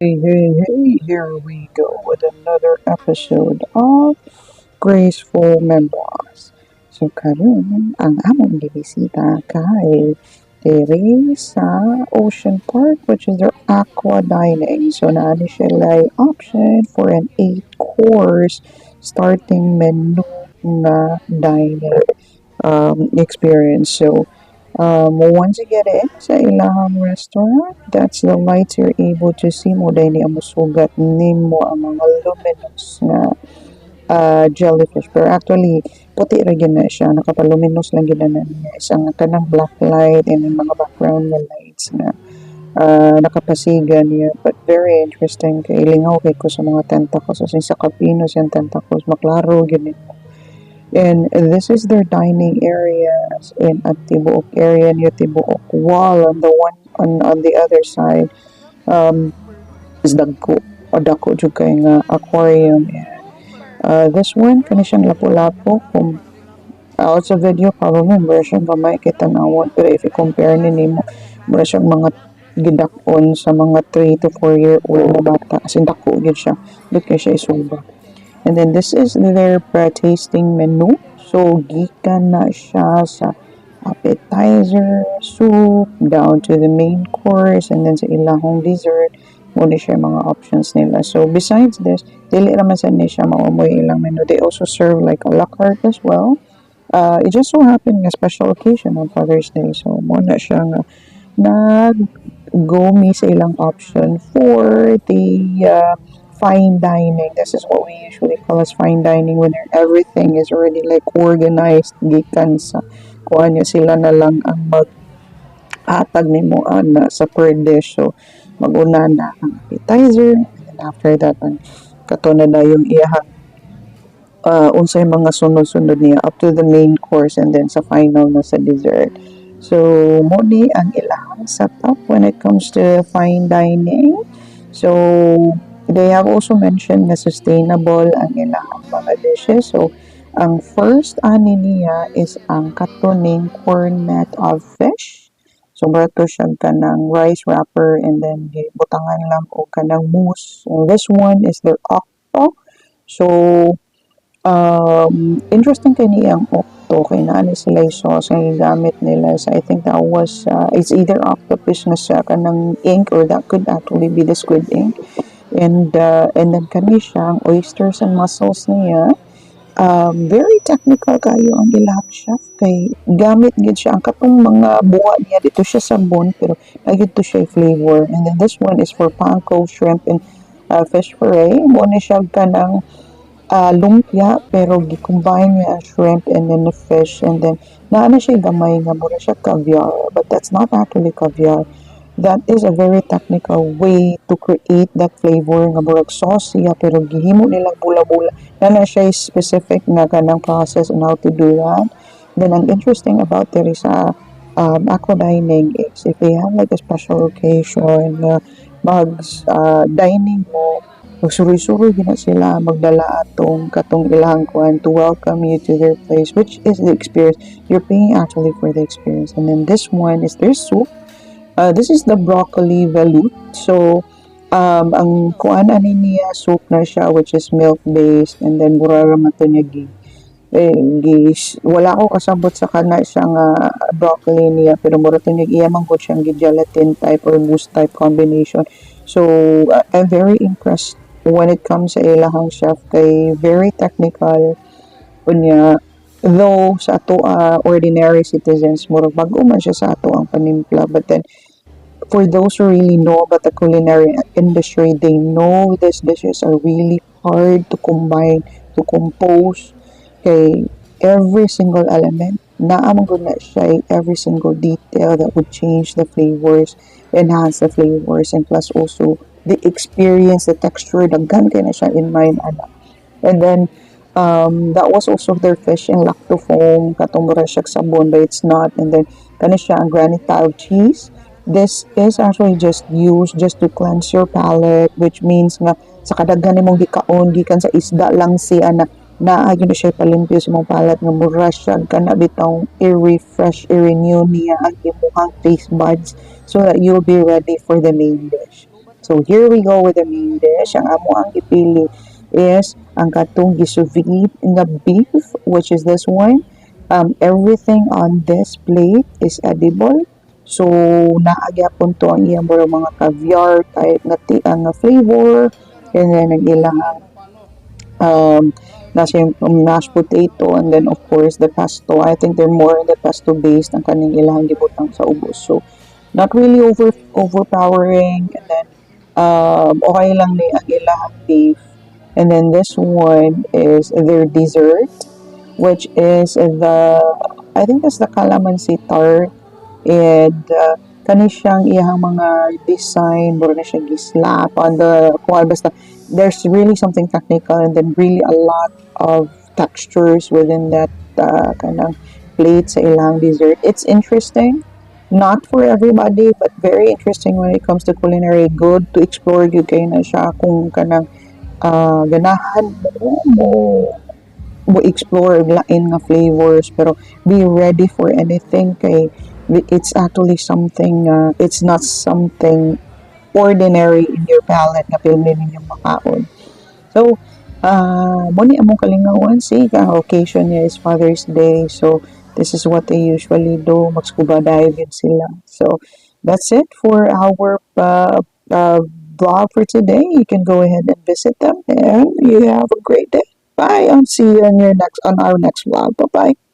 Hey, here we go with another episode of Graceful Memoirs. So karon ang among gibisita kay diri sa Ocean Park, which is their aqua dining. So naani siya lay option for an 8 course starting menu na dining experience. So once you get in sa ilahang restaurant, that's the lights you're able to see mo dahil ni amusugat nimo ang mga luminous na jellyfish. Pero actually, puti ra gyud na siya. Nakapaluminous lang gyud na niya. Isang kanang black light and then mga background na lights na nakapasigan niya. But very interesting. Kay lingaw kay ko sa mga tentacles. As in, sa kapinos yung tentacles, maklaro gyud. And this is their dining areas in at Tibuok area near Tibuok wall. On the one on the other side is Dagko or Dako jud kay nga aquarium. This one kani siyang lapu-lapu kung sa video probably mura siyang gamay kay tanawon, pero if you compare ni nimo mura siyang mga gidakon sa mga 3 to 4 year old na bata, as in dako gid siya, look kay siya isuba. And then this is their tasting menu. So gikan na siya sa appetizer, soup, down to the main course, and then sa ilahong dessert, muna siya mga options nila. So besides this, dili naman sa ni siya maumoy ilang menu. They also serve like a la carte as well. It just so happened a special occasion on Father's Day. So muna siya nga nag-go me sa ilang option for the fine dining. This is what we usually call as fine dining when everything is already like organized gikan sa kuan niya sila na lang ang mag-atag nimo ana sa per dish. So maguna na ang appetizer and then after that ang kato na yung iyahang unsay mga sunod-sunod niya up to the main course and then sa final na sa dessert. So mo ni ang ilahang setup when it comes to fine dining. So they have also mentioned na sustainable ang ilang mga dishes. So, ang first ani niya is ang katuning cornet of fish. So, barato siya kanang rice wrapper and then butangan lang o kanang mousse. And this one is their octo. So, interesting kay niyang octo. Kay naani sila yung sauce ang gamit nila. So, I think that was, it's either octopus na siya kanang ink or that could actually be the squid ink. And then kani siyang oysters and mussels niya. Very technical kayo ang ilahang chef kay gamit gid siya ang katong mga buwa niya dito siya sa bone pero agad to siya flavor. And then this one is for panko, shrimp and fish fillet. Mo ni siya kanang lumpia pero gi-combine niya ang shrimp and then the fish and then naana siya gamay nga mura siya caviar, but that's not actually caviar. That is a very technical way to create that flavor nga murag sauce siya pero gihimo nilang bula-bula na siya specific na kanang process on how to do that. Then ang interesting about there is aqua dining is if they have like a special occasion na dining mo magsuri-suri gina sila magdala atong katong ilang kuan to welcome you to their place, which is the experience. You're paying actually for the experience. And then this one is their soup. This is the broccoli veloute. So, ang kuan ani niya soup na siya which is milk based and then burara man to niya wala ko kasabot sa kana siyang broccoli niya pero mura to niya iya man gud siyang gelatin type or mousse type combination. So, I'm very impressed when it comes sa ilahang chef kay very technical unya. Though sa ato ordinary citizens murag bag-o man siya sa ato ang panimpla, but then for those who really know about the culinary industry, they know these dishes are really hard to combine, to compose. Okay, every single element, naamang good na siya, every single detail that would change the flavors, enhance the flavors, and plus also the experience, the texture, daghan kay na siya in mind, ana. And then, that was also their fish in lacto foam, katong mura siya sabon, but it's not. And then, kani siya ang granitile cheese. This is actually just used just to cleanse your palate, which means nga sa kadaghan nimong gikaon gikan sa isda lang siya na naagyo na siya palimpyo sa mong palate nga mura siya kana bitaw i-refresh, i-renew niya ang imong taste buds so that you'll be ready for the main dish. So here we go with the main dish. Ang amo ang ipili is ang katong gisuvide nga beef, which is this one. Everything on this plate is edible. So naagyapon to ang iyang mga caviar type nga flavor, and then ang ilang nasa yung mashed potato, and then of course the pesto. I think they're more the pesto based ang kaning ilang gibutang sa ubos. So not really overpowering, and then okay lang ni ang ilang beef. And then this one is their dessert, which is I think that's the calamansi tart, and kani siyang iyang mga design, mura na siya gislap on the kuan, basta there's really something technical, and then really a lot of textures within that kanang plate sa ilang dessert. It's interesting, not for everybody, but very interesting when it comes to culinary. Good to explore gyud kay na siya kung kanang ganahan mo explore lain nga flavors, pero be ready for anything kay it's actually something, it's not something ordinary in your palate na pilmi ninyong makaon. So muni among kalingawan, si ang occasion niya is Father's Day, so this is what they usually do, magscuba dive yun sila. So that's it for our vlog for today. You can go ahead and visit them, and you have a great day. Bye. I'll see you on our next vlog. Bye bye.